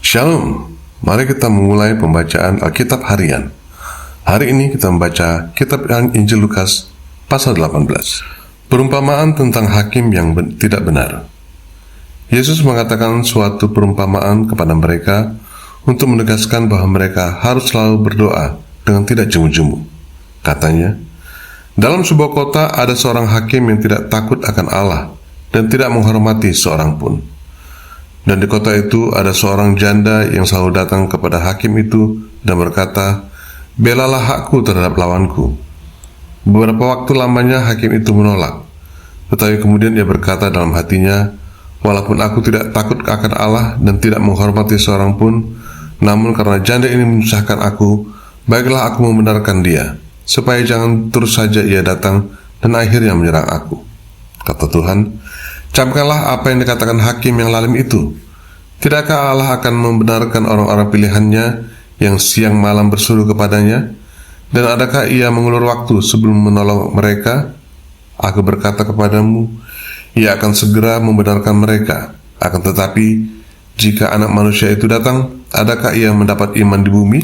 Shalom, mari kita memulai pembacaan Alkitab harian. Hari ini kita membaca kitab Injil Lukas pasal 18. Perumpamaan tentang hakim yang tidak benar. Yesus mengatakan suatu perumpamaan kepada mereka untuk menegaskan bahwa mereka harus selalu berdoa dengan tidak jemu-jemu. Katanya, dalam sebuah kota ada seorang hakim yang tidak takut akan Allah dan tidak menghormati seorang pun. Dan di kota itu ada seorang janda yang selalu datang kepada hakim itu dan berkata, "Belalah hakku terhadap lawanku." Beberapa waktu lamanya hakim itu menolak. Tetapi kemudian dia berkata dalam hatinya, "Walaupun aku tidak takut akan Allah dan tidak menghormati seorang pun, namun karena janda ini menyusahkan aku, baiklah aku membenarkan dia, supaya jangan terus saja ia datang dan akhirnya menyerang aku." Kata Tuhan, "Camkanlah apa yang dikatakan hakim yang lalim itu. Tidakkah Allah akan membenarkan orang-orang pilihannya yang siang malam berseru kepadanya? Dan adakah ia mengulur waktu sebelum menolong mereka? Aku berkata kepadamu, ia akan segera membenarkan mereka. Akan tetapi, jika anak manusia itu datang, adakah ia mendapat iman di bumi?"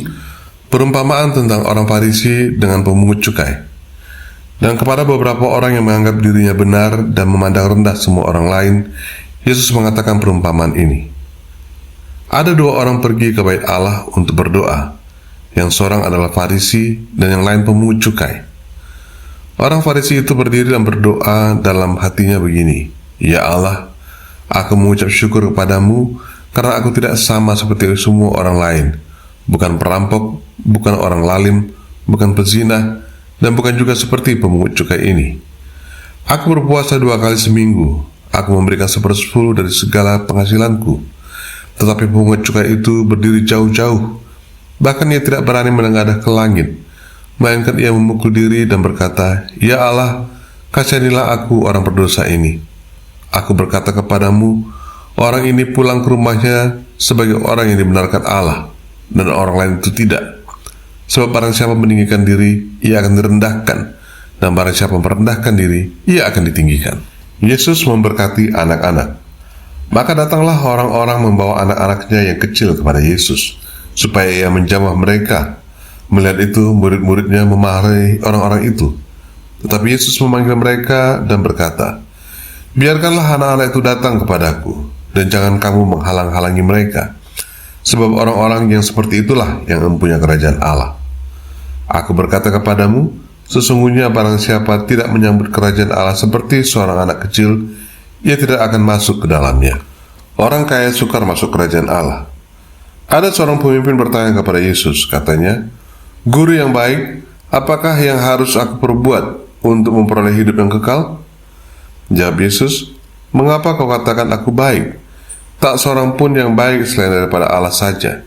Perumpamaan tentang orang Farisi dengan pemungut cukai. Dan kepada beberapa orang yang menganggap dirinya benar dan memandang rendah semua orang lain, Yesus mengatakan perumpamaan ini. Ada dua orang pergi ke bait Allah untuk berdoa. Yang seorang adalah Farisi dan yang lain pemungut cukai. Orang Farisi itu berdiri dan berdoa dalam hatinya begini, "Ya Allah, aku mengucap syukur kepadamu karena aku tidak sama seperti semua orang lain, bukan perampok, bukan orang lalim, bukan pezina, dan bukan juga seperti pemungut cukai ini. Aku berpuasa 2 kali seminggu, aku memberikan 1/10 dari segala penghasilanku." Tetapi pemungut cukai itu berdiri jauh-jauh. Bahkan ia tidak berani menengadah ke langit, melainkan ia memukul diri dan berkata, "Ya Allah, kasihanilah aku orang berdosa ini." Aku berkata kepadamu, orang ini pulang ke rumahnya sebagai orang yang dibenarkan Allah, dan orang lain itu tidak. Sebab barang siapa meninggikan diri, ia akan direndahkan, dan barang siapa merendahkan diri, ia akan ditinggikan. Yesus memberkati anak-anak. Maka datanglah orang-orang membawa anak-anaknya yang kecil kepada Yesus, supaya ia menjamah mereka. Melihat itu, murid-muridnya memarahi orang-orang itu. Tetapi Yesus memanggil mereka dan berkata, "Biarkanlah anak-anak itu datang kepadaku, dan jangan kamu menghalang-halangi mereka. Sebab orang-orang yang seperti itulah yang mempunyai kerajaan Allah. Aku berkata kepadamu, sesungguhnya barang siapa tidak menyambut kerajaan Allah seperti seorang anak kecil, ia tidak akan masuk ke dalamnya." Orang kaya sukar masuk kerajaan Allah. Ada seorang pemimpin bertanya kepada Yesus, katanya, "Guru yang baik, apakah yang harus aku perbuat untuk memperoleh hidup yang kekal?" Jawab Yesus, "Mengapa kau katakan aku baik? Tak seorang pun yang baik selain daripada Allah saja.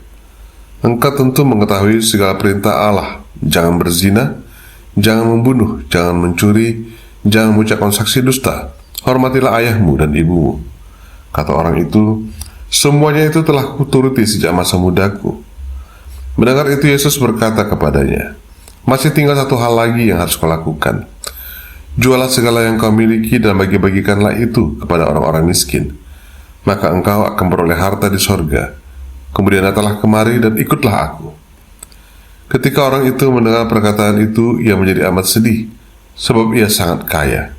Engkau tentu mengetahui segala perintah Allah. Jangan berzina, jangan membunuh, jangan mencuri, jangan mengucapkan saksi dusta, hormatilah ayahmu dan ibumu." Kata orang itu, "Semuanya itu telah kuturuti sejak masa mudaku." Mendengar itu Yesus berkata kepadanya, "Masih tinggal satu hal lagi yang harus kau lakukan. Jualah segala yang kau miliki dan bagi-bagikanlah itu kepada orang-orang miskin. Maka engkau akan beroleh harta di sorga. Kemudian datanglah kemari dan ikutlah aku." Ketika orang itu mendengar perkataan itu, ia menjadi amat sedih, sebab ia sangat kaya.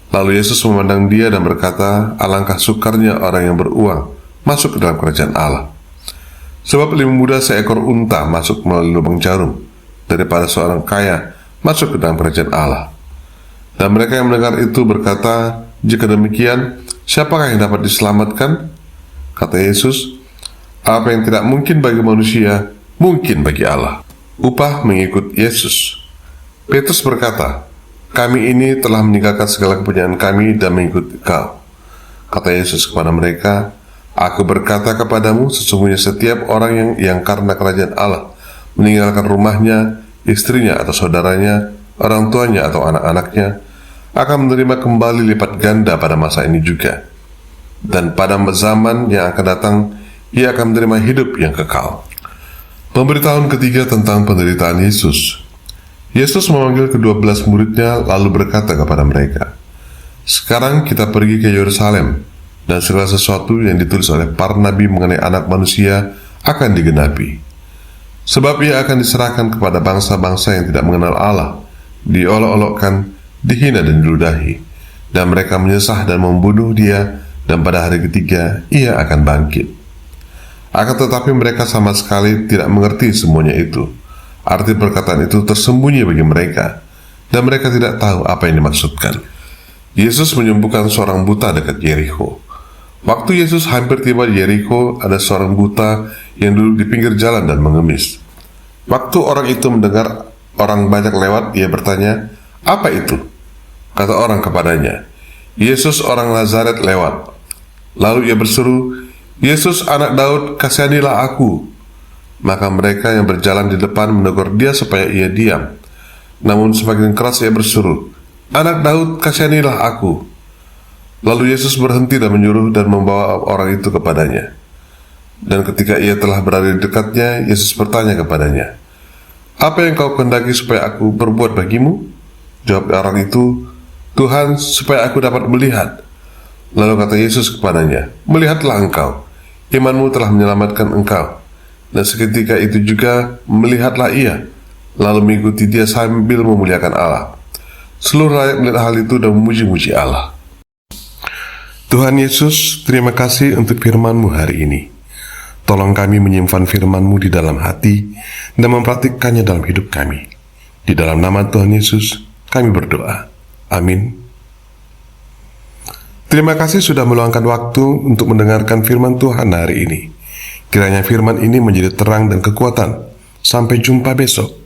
Lalu Yesus memandang dia dan berkata, "Alangkah sukarnya orang yang beruang masuk ke dalam kerajaan Allah. Sebab lebih mudah seekor unta masuk melalui lubang jarum daripada seorang kaya masuk ke dalam kerajaan Allah." Dan mereka yang mendengar itu berkata, "Jika demikian, siapakah yang dapat diselamatkan?" Kata Yesus, "Apa yang tidak mungkin bagi manusia, mungkin bagi Allah." Upah mengikut Yesus. Petrus berkata, "Kami ini telah meninggalkan segala kepunyaan kami dan mengikut Kau." Kata Yesus kepada mereka, "Aku berkata kepadamu, sesungguhnya setiap orang yang karena kerajaan Allah meninggalkan rumahnya, istrinya atau saudaranya, orang tuanya atau anak-anaknya, akan menerima kembali lipat ganda pada masa ini juga. Dan pada zaman yang akan datang, ia akan menerima hidup yang kekal." Pemberitahuan ketiga tentang penderitaan Yesus. Yesus memanggil ke-12 muridnya lalu berkata kepada mereka, "Sekarang kita pergi ke Yerusalem, dan segala sesuatu yang ditulis oleh para nabi mengenai anak manusia akan digenapi. Sebab ia akan diserahkan kepada bangsa-bangsa yang tidak mengenal Allah, diolok-olokkan, dihina dan diludahi, dan mereka menyesah dan membunuh dia, dan pada hari ketiga ia akan bangkit. Akan tetapi mereka sama sekali tidak mengerti semuanya itu. Arti perkataan itu tersembunyi bagi mereka, dan mereka tidak tahu apa yang dimaksudkan. Yesus menyembuhkan seorang buta dekat Yerikho. Waktu Yesus hampir tiba di Yerikho, ada seorang buta yang duduk di pinggir jalan dan mengemis. Waktu orang itu mendengar orang banyak lewat, ia bertanya, "Apa itu?" Kata orang kepadanya, "Yesus orang Nazaret lewat." Lalu ia berseru, "Yesus anak Daud, kasihanilah aku." Maka mereka yang berjalan di depan menegur dia supaya ia diam. Namun semakin keras ia berseru, "Anak Daud, kasihanilah aku." Lalu Yesus berhenti dan menyuruh dan membawa orang itu kepadanya. Dan ketika ia telah berada di dekatnya, Yesus bertanya kepadanya, "Apa yang kau kehendaki supaya aku berbuat bagimu?" Jawab orang itu, "Tuhan, supaya aku dapat melihat." Lalu kata Yesus kepadanya, "Melihatlah engkau, imanmu telah menyelamatkan engkau." Dan seketika itu juga melihatlah ia, lalu mengikuti dia sambil memuliakan Allah. Seluruh rakyat melihat hal itu dan memuji-muji Allah. Tuhan Yesus, terima kasih untuk firman-Mu hari ini. Tolong kami menyimpan firman-Mu di dalam hati dan mempraktikkannya dalam hidup kami. Di dalam nama Tuhan Yesus, kami berdoa. Amin. Terima kasih sudah meluangkan waktu untuk mendengarkan firman Tuhan hari ini. Kiranya firman ini menjadi terang dan kekuatan. Sampai jumpa besok.